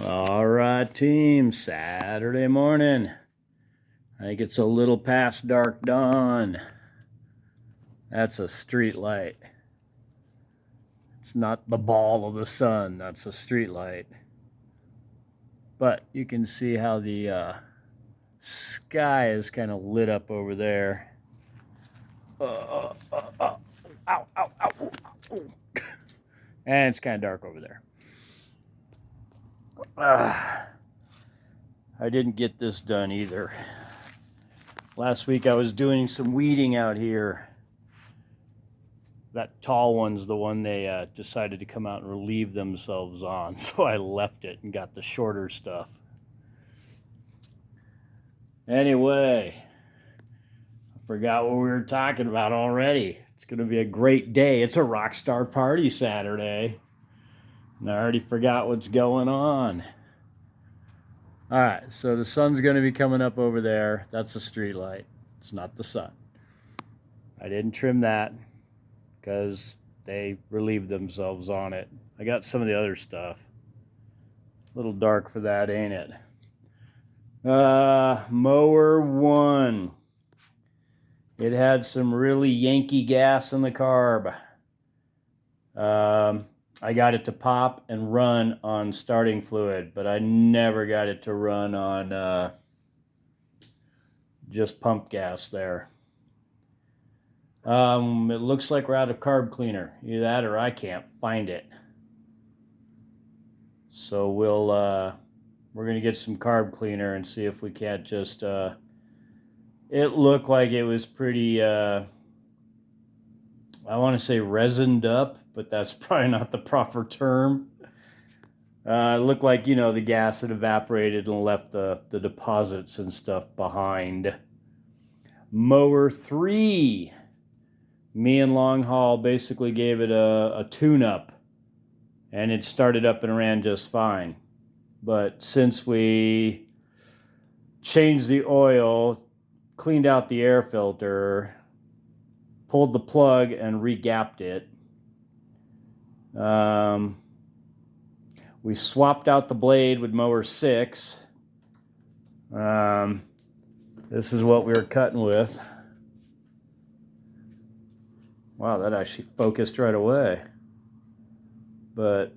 All right, team. Saturday morning. I think it's a little past dark dawn. That's a street light. It's not the ball of the sun. That's a street light. But you can see how the sky is kind of lit up over there. Ow, ow, ow, ow. And it's kind of dark over there. I didn't get this done either. Last week I was doing some weeding out here. That tall one's the one they decided to come out and relieve themselves on, so I left it and got the shorter stuff. Anyway, I forgot what we were talking about already. It's going to be a great day. It's a rock star party Saturday, and I already forgot what's going on. All right, so the sun's going to be coming up over there. That's a street light. It's not the sun. I didn't trim that because they relieved themselves on it. I got some of the other stuff. A little dark for that, ain't it? Mower 1. It had some really Yankee gas in the carb. I got it to pop and run on starting fluid, but I never got it to run on just pump gas there. It looks like we're out of carb cleaner. Either that or I can't find it. So we're going to get some carb cleaner and see if we can't just, it looked like it was pretty, I want to say resined up, but that's probably not the proper term. It looked like, the gas had evaporated and left the deposits and stuff behind. Mower 3. Me and Long Haul basically gave it a tune-up, and it started up and ran just fine. But since we changed the oil, cleaned out the air filter, pulled the plug and re-gapped it, we swapped out the blade with Mower 6. This is what we were cutting with. Wow, that actually focused right away. But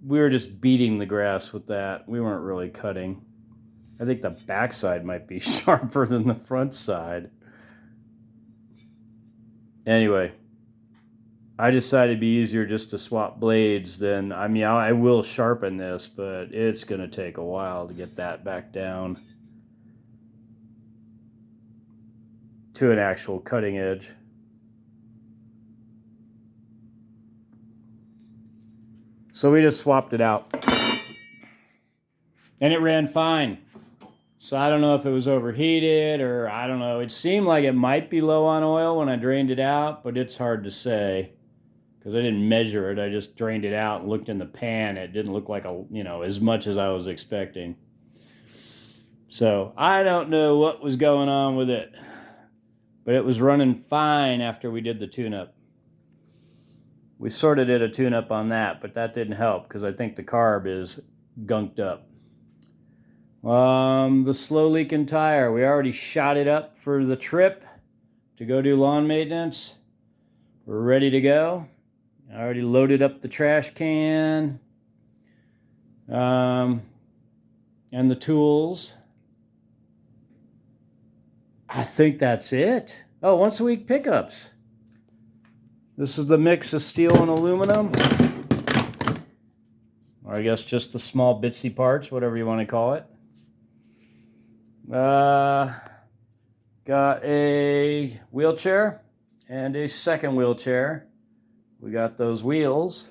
we were just beating the grass with that. We weren't really cutting. I think the backside might be sharper than the front side. Anyway, I decided it'd be easier just to swap blades than, I will sharpen this, but it's going to take a while to get that back down to an actual cutting edge. So we just swapped it out. And it ran fine. So I don't know if it was overheated or I don't know. It seemed like it might be low on oil when I drained it out, but it's hard to say because I didn't measure it. I just drained it out and looked in the pan. It didn't look like as much as I was expecting. So I don't know what was going on with it, but it was running fine after we did the tune-up. We sort of did a tune-up on that, but that didn't help because I think the carb is gunked up. The slow leaking tire, we already shot it up for the trip to go do lawn maintenance. We're ready to go. I already loaded up the trash can and the tools. I think that's it. Oh, once a week pickups. This is the mix of steel and aluminum. Or I guess just the small bitsy parts, whatever you want to call it. Got a wheelchair and a second wheelchair. We got those wheels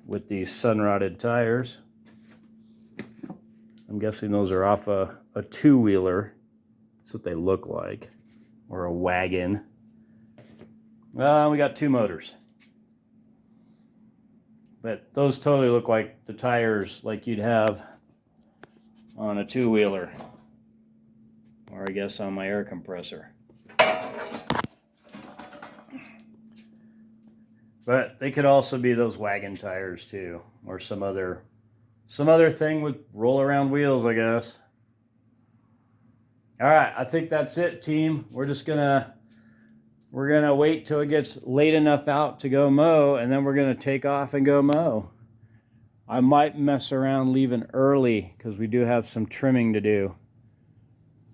with these sun-rotted tires. I'm guessing those are off a two-wheeler. That's what they look like. Or a wagon. We got two motors. But those totally look like the tires like you'd have on a two-wheeler. Or I guess on my air compressor. But they could also be those wagon tires too, or some other some other thing with roll around wheels, I guess. All right, I think that's it, team. We're gonna wait till it gets late enough out to go mow, and then we're gonna take off and go mow. I might mess around leaving early because we do have some trimming to do.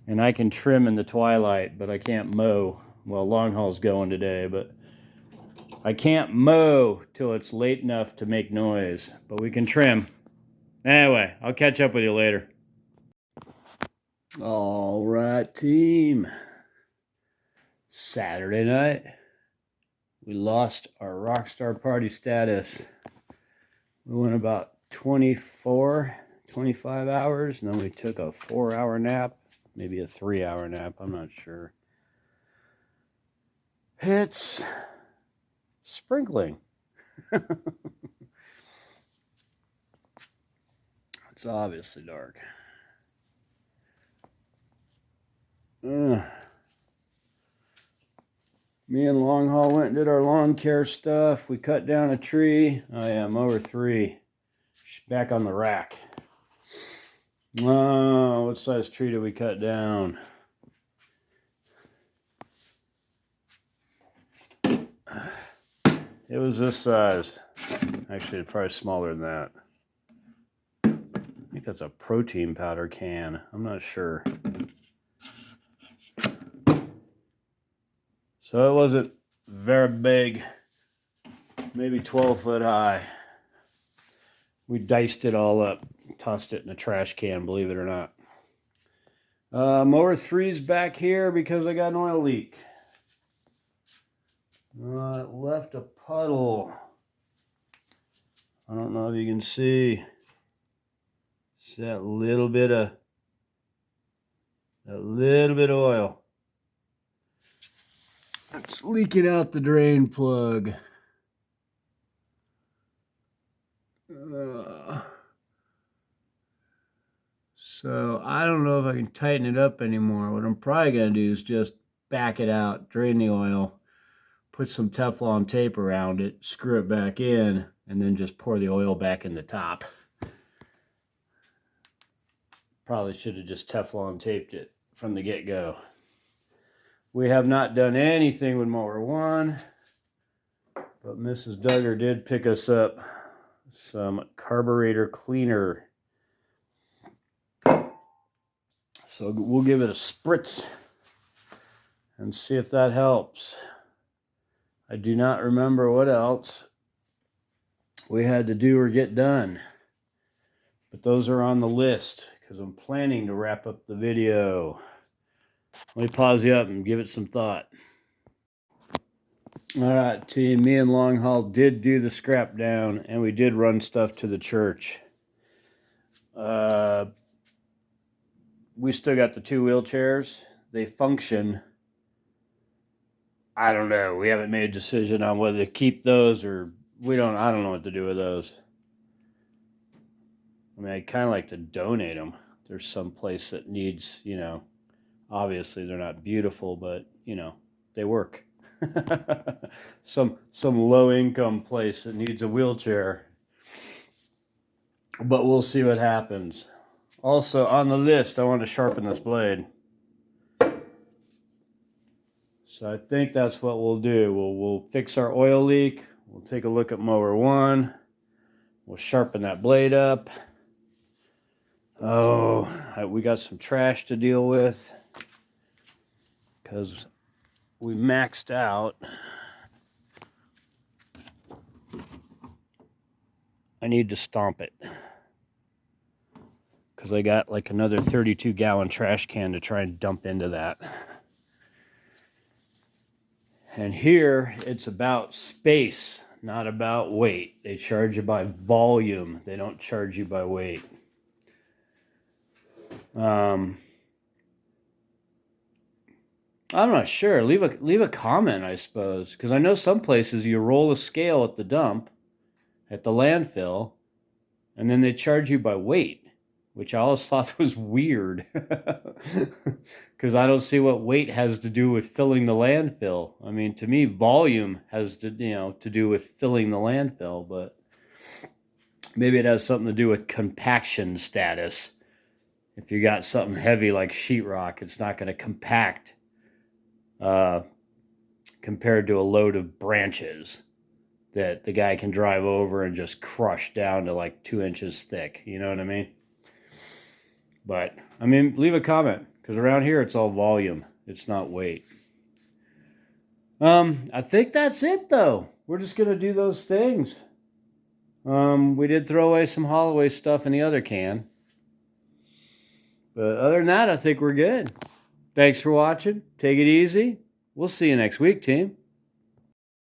And I can trim in the twilight, but I can't mow. Well, long haul's going today, but I can't mow till it's late enough to make noise, but we can trim. Anyway, I'll catch up with you later. All right, team. Saturday night, we lost our Rockstar Party status. We went about 24, 25 hours, and then we took a 4-hour nap, maybe a 3-hour nap, I'm not sure. It's sprinkling. It's obviously dark. Me and Long Haul went and did our lawn care stuff. We cut down a tree. Oh yeah, mower 3. She's back on the rack. Oh, what size tree did we cut down? It was this size. Actually, it's probably smaller than that. I think that's a protein powder can. I'm not sure. So it wasn't very big. Maybe 12 foot high. We diced it all up. Tossed it in a trash can, believe it or not. Mower 3's back here because I got an oil leak. It left a puddle. I don't know if you can see. It's that little bit of oil. It's leaking out the drain plug. So I don't know if I can tighten it up anymore. What I'm probably going to do is just back it out, drain the oil, put some Teflon tape around it, screw it back in, and then just pour the oil back in the top. Probably should have just Teflon taped it from the get-go. We have not done anything with mower 1, but Mrs. Duggar did pick us up some carburetor cleaner. So we'll give it a spritz and see if that helps. I do not remember what else we had to do or get done, but those are on the list because I'm planning to wrap up the video. Let me pause you up and give it some thought. All right, team, me and Long Haul did do the scrap down, and we did run stuff to the church. We still got the 2 wheelchairs. They function. I don't know. We haven't made a decision on whether to keep those or I don't know what to do with those. I mean, I'd kind of like to donate them. There's some place that needs, obviously they're not beautiful, but, they work. some low income place that needs a wheelchair. But we'll see what happens. Also on the list, I want to sharpen this blade. So I think that's what we'll do. We'll fix our oil leak. We'll take a look at mower 1. We'll sharpen that blade up. Oh, we got some trash to deal with because we maxed out. I need to stomp it because I got like another 32-gallon trash can to try and dump into that. And here it's about space, not about weight. They charge you by volume. They don't charge you by weight. I'm not sure. Leave a comment, I suppose, because I know some places you roll a scale at the dump, at the landfill, and then they charge you by weight, which I always thought was weird, because I don't see what weight has to do with filling the landfill. I mean, to me, volume has to do with filling the landfill, but Maybe it has something to do with compaction status. If you got something heavy like sheetrock, it's not going to compact compared to a load of branches that the guy can drive over and just crush down to like 2 inches thick. You know what I mean? But, I mean, leave a comment, because around here it's all volume. It's not weight. I think that's it, though. We're just going to do those things. We did throw away some Holloway stuff in the other can. But other than that, I think we're good. Thanks for watching. Take it easy. We'll see you next week, team.